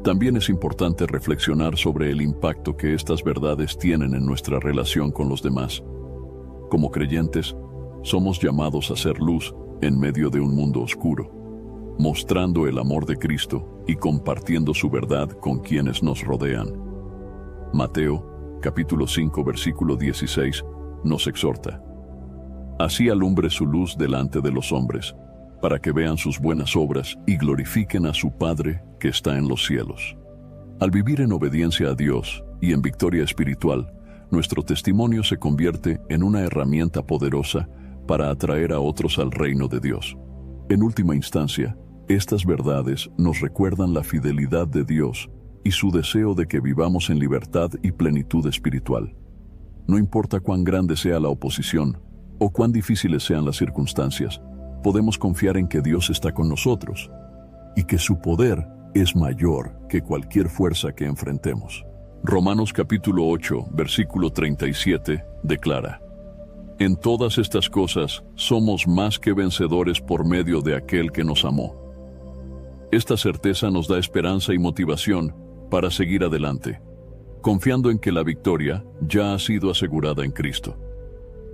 También es importante reflexionar sobre el impacto que estas verdades tienen en nuestra relación con los demás. Como creyentes, somos llamados a ser luz en medio de un mundo oscuro, mostrando el amor de Cristo y compartiendo su verdad con quienes nos rodean. Mateo, capítulo 5, versículo 16, nos exhorta: así alumbre su luz delante de los hombres, para que vean sus buenas obras y glorifiquen a su Padre que está en los cielos. Al vivir en obediencia a Dios y en victoria espiritual, nuestro testimonio se convierte en una herramienta poderosa para atraer a otros al reino de Dios. En última instancia, estas verdades nos recuerdan la fidelidad de Dios y su deseo de que vivamos en libertad y plenitud espiritual. No importa cuán grande sea la oposición o cuán difíciles sean las circunstancias, podemos confiar en que Dios está con nosotros y que su poder es mayor que cualquier fuerza que enfrentemos. Romanos capítulo 8, versículo 37 declara: en todas estas cosas somos más que vencedores por medio de aquel que nos amó. Esta certeza nos da esperanza y motivación para seguir adelante, confiando en que la victoria ya ha sido asegurada en Cristo.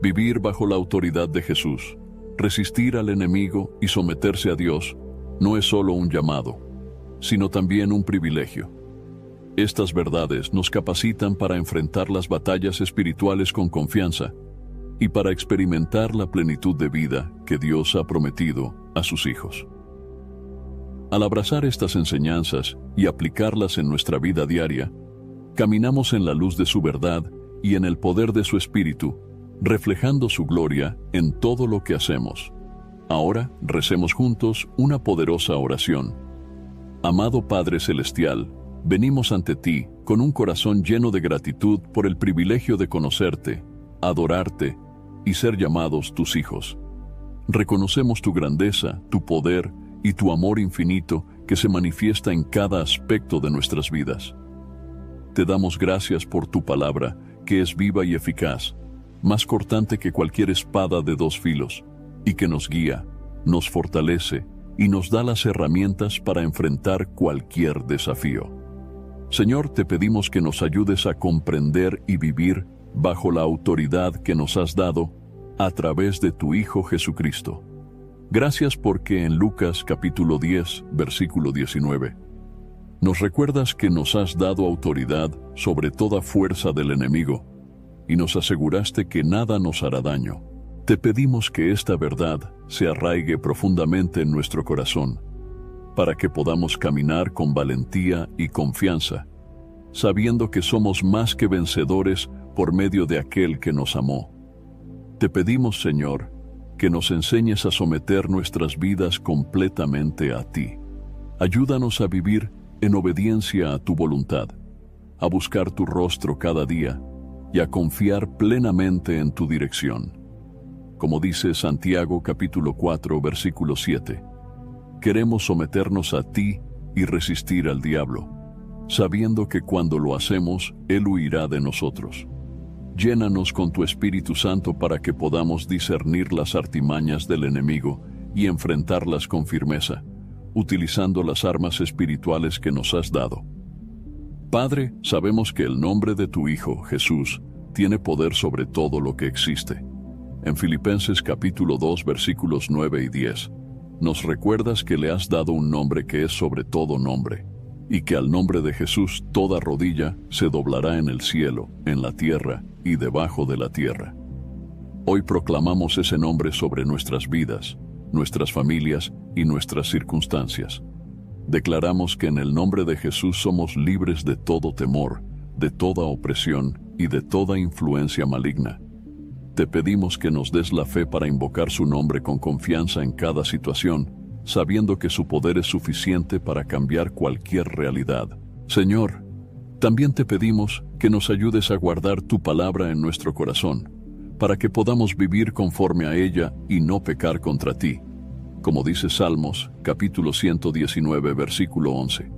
Vivir bajo la autoridad de Jesús, resistir al enemigo y someterse a Dios no es solo un llamado, sino también un privilegio. Estas verdades nos capacitan para enfrentar las batallas espirituales con confianza y para experimentar la plenitud de vida que Dios ha prometido a sus hijos. Al abrazar estas enseñanzas y aplicarlas en nuestra vida diaria, caminamos en la luz de su verdad y en el poder de su Espíritu, reflejando su gloria en todo lo que hacemos. Ahora recemos juntos una poderosa oración. Amado Padre Celestial, venimos ante ti con un corazón lleno de gratitud por el privilegio de conocerte, adorarte y ser llamados tus hijos. Reconocemos tu grandeza, tu poder y tu amor infinito que se manifiesta en cada aspecto de nuestras vidas. Te damos gracias por tu palabra, que es viva y eficaz, más cortante que cualquier espada de dos filos, y que nos guía, nos fortalece y nos da las herramientas para enfrentar cualquier desafío. Señor, te pedimos que nos ayudes a comprender y vivir bajo la autoridad que nos has dado a través de tu Hijo Jesucristo. Gracias porque en Lucas capítulo 10, versículo 19, nos recuerdas que nos has dado autoridad sobre toda fuerza del enemigo y nos aseguraste que nada nos hará daño. Te pedimos que esta verdad se arraigue profundamente en nuestro corazón, para que podamos caminar con valentía y confianza, sabiendo que somos más que vencedores por medio de aquel que nos amó. Te pedimos, Señor, que nos enseñes a someter nuestras vidas completamente a ti. Ayúdanos a vivir en obediencia a tu voluntad, a buscar tu rostro cada día y a confiar plenamente en tu dirección. Como dice Santiago capítulo 4, versículo 7, queremos someternos a ti y resistir al diablo, sabiendo que cuando lo hacemos, él huirá de nosotros. Llénanos con tu Espíritu Santo para que podamos discernir las artimañas del enemigo y enfrentarlas con firmeza, utilizando las armas espirituales que nos has dado. Padre, sabemos que el nombre de tu Hijo, Jesús, tiene poder sobre todo lo que existe. En Filipenses capítulo 2, versículos 9 y 10, nos recuerdas que le has dado un nombre que es sobre todo nombre, y que al nombre de Jesús toda rodilla se doblará en el cielo, en la tierra y debajo de la tierra. Hoy proclamamos ese nombre sobre nuestras vidas, nuestras familias y nuestras circunstancias. Declaramos que en el nombre de Jesús somos libres de todo temor, de toda opresión y de toda influencia maligna. Te pedimos que nos des la fe para invocar su nombre con confianza en cada situación, sabiendo que su poder es suficiente para cambiar cualquier realidad. Señor, también te pedimos que nos ayudes a guardar tu palabra en nuestro corazón, para que podamos vivir conforme a ella y no pecar contra ti. Como dice Salmos, capítulo 119, versículo 11.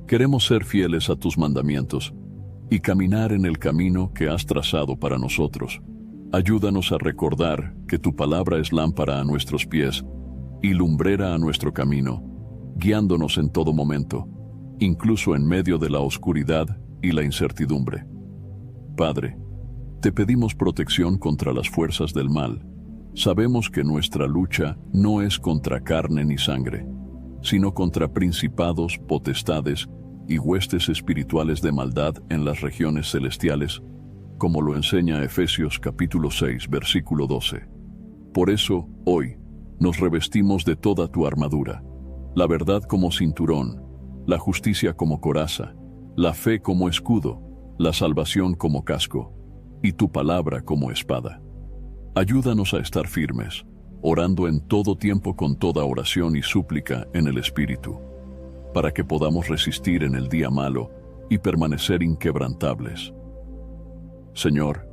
Queremos ser fieles a tus mandamientos y caminar en el camino que has trazado para nosotros. Ayúdanos a recordar que tu palabra es lámpara a nuestros pies y lumbrera a nuestro camino, guiándonos en todo momento, incluso en medio de la oscuridad y la incertidumbre. Padre, te pedimos protección contra las fuerzas del mal. Sabemos que nuestra lucha no es contra carne ni sangre, sino contra principados, potestades y huestes espirituales de maldad en las regiones celestiales, como lo enseña Efesios capítulo 6, versículo 12. Por eso, hoy, nos revestimos de toda tu armadura, la verdad como cinturón, la justicia como coraza, la fe como escudo, la salvación como casco, y tu palabra como espada. Ayúdanos a estar firmes, orando en todo tiempo con toda oración y súplica en el Espíritu, para que podamos resistir en el día malo y permanecer inquebrantables. Señor,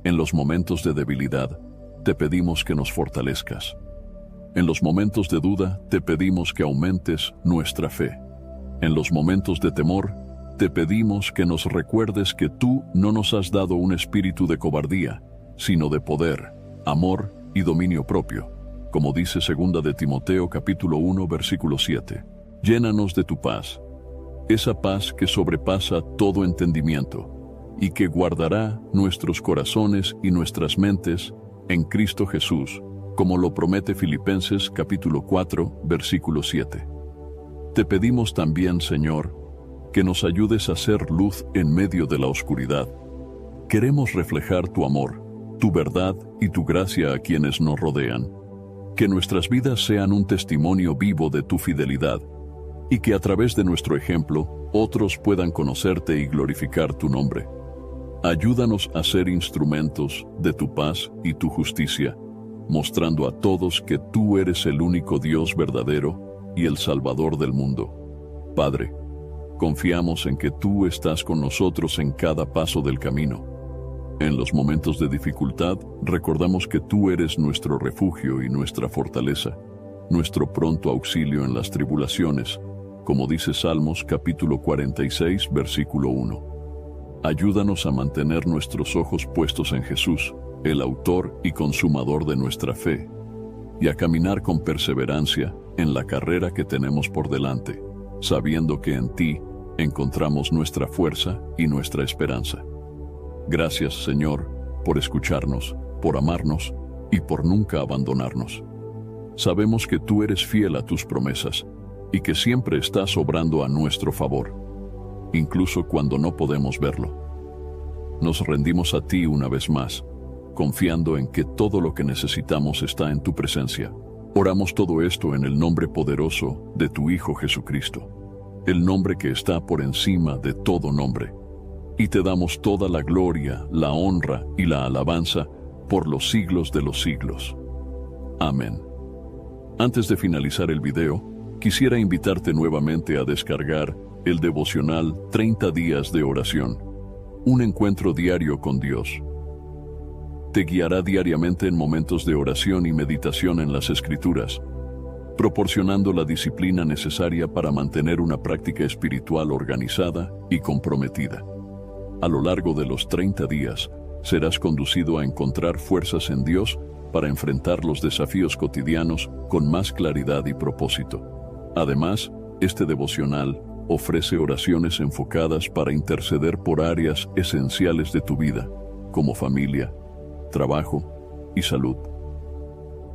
en los momentos de debilidad, te pedimos que nos fortalezcas. En los momentos de duda, te pedimos que aumentes nuestra fe. En los momentos de temor, te pedimos que nos recuerdes que tú no nos has dado un espíritu de cobardía, sino de poder, amor y dominio propio, como dice 2 de Timoteo capítulo 1, versículo 7. Llénanos de tu paz, esa paz que sobrepasa todo entendimiento, y que guardará nuestros corazones y nuestras mentes en Cristo Jesús, como lo promete Filipenses capítulo 4, versículo 7. Te pedimos también, Señor, que nos ayudes a ser luz en medio de la oscuridad. Queremos reflejar tu amor, tu verdad y tu gracia a quienes nos rodean. Que nuestras vidas sean un testimonio vivo de tu fidelidad, y que a través de nuestro ejemplo, otros puedan conocerte y glorificar tu nombre. Ayúdanos a ser instrumentos de tu paz y tu justicia, mostrando a todos que tú eres el único Dios verdadero y el Salvador del mundo. Padre, confiamos en que tú estás con nosotros en cada paso del camino. En los momentos de dificultad, recordamos que tú eres nuestro refugio y nuestra fortaleza, nuestro pronto auxilio en las tribulaciones, como dice Salmos capítulo 46, versículo 1. Ayúdanos a mantener nuestros ojos puestos en Jesús, el autor y consumador de nuestra fe, y a caminar con perseverancia en la carrera que tenemos por delante, sabiendo que en ti encontramos nuestra fuerza y nuestra esperanza. Gracias, Señor, por escucharnos, por amarnos y por nunca abandonarnos. Sabemos que tú eres fiel a tus promesas y que siempre estás obrando a nuestro favor, incluso cuando no podemos verlo. Nos rendimos a ti una vez más, confiando en que todo lo que necesitamos está en tu presencia. Oramos todo esto en el nombre poderoso de tu Hijo Jesucristo, el nombre que está por encima de todo nombre. Y te damos toda la gloria, la honra y la alabanza por los siglos de los siglos. Amén. Antes de finalizar el video, quisiera invitarte nuevamente a descargar el devocional 30 días de oración, un encuentro diario con Dios. Te guiará diariamente en momentos de oración y meditación en las Escrituras, proporcionando la disciplina necesaria para mantener una práctica espiritual organizada y comprometida. A lo largo de los 30 días, serás conducido a encontrar fuerzas en Dios para enfrentar los desafíos cotidianos con más claridad y propósito. Además, este devocional ofrece oraciones enfocadas para interceder por áreas esenciales de tu vida, como familia, trabajo y salud.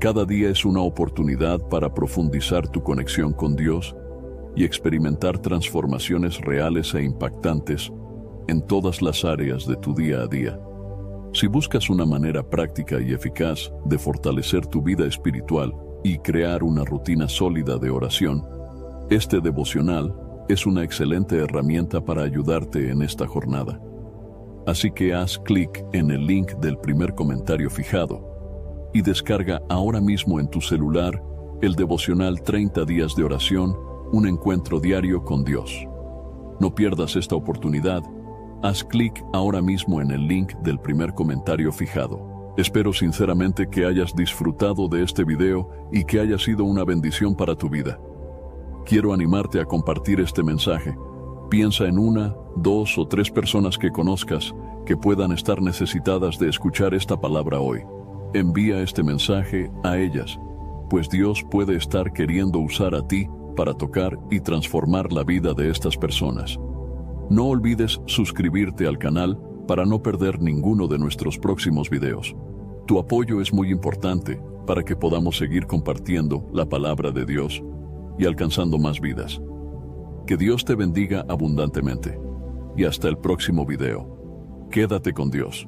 Cada día es una oportunidad para profundizar tu conexión con Dios y experimentar transformaciones reales e impactantes en todas las áreas de tu día a día. Si buscas una manera práctica y eficaz de fortalecer tu vida espiritual y crear una rutina sólida de oración, este devocional es una excelente herramienta para ayudarte en esta jornada. Así que haz clic en el link del primer comentario fijado y descarga ahora mismo en tu celular el devocional 30 días de oración, un encuentro diario con Dios. No pierdas esta oportunidad. Haz clic ahora mismo en el link del primer comentario fijado. Espero sinceramente que hayas disfrutado de este video y que haya sido una bendición para tu vida. Quiero animarte a compartir este mensaje. Piensa en 1, 2 o 3 personas que conozcas que puedan estar necesitadas de escuchar esta palabra hoy. Envía este mensaje a ellas, pues Dios puede estar queriendo usar a ti para tocar y transformar la vida de estas personas. No olvides suscribirte al canal para no perder ninguno de nuestros próximos videos. Tu apoyo es muy importante para que podamos seguir compartiendo la palabra de Dios y alcanzando más vidas. Que Dios te bendiga abundantemente. Y hasta el próximo video. Quédate con Dios.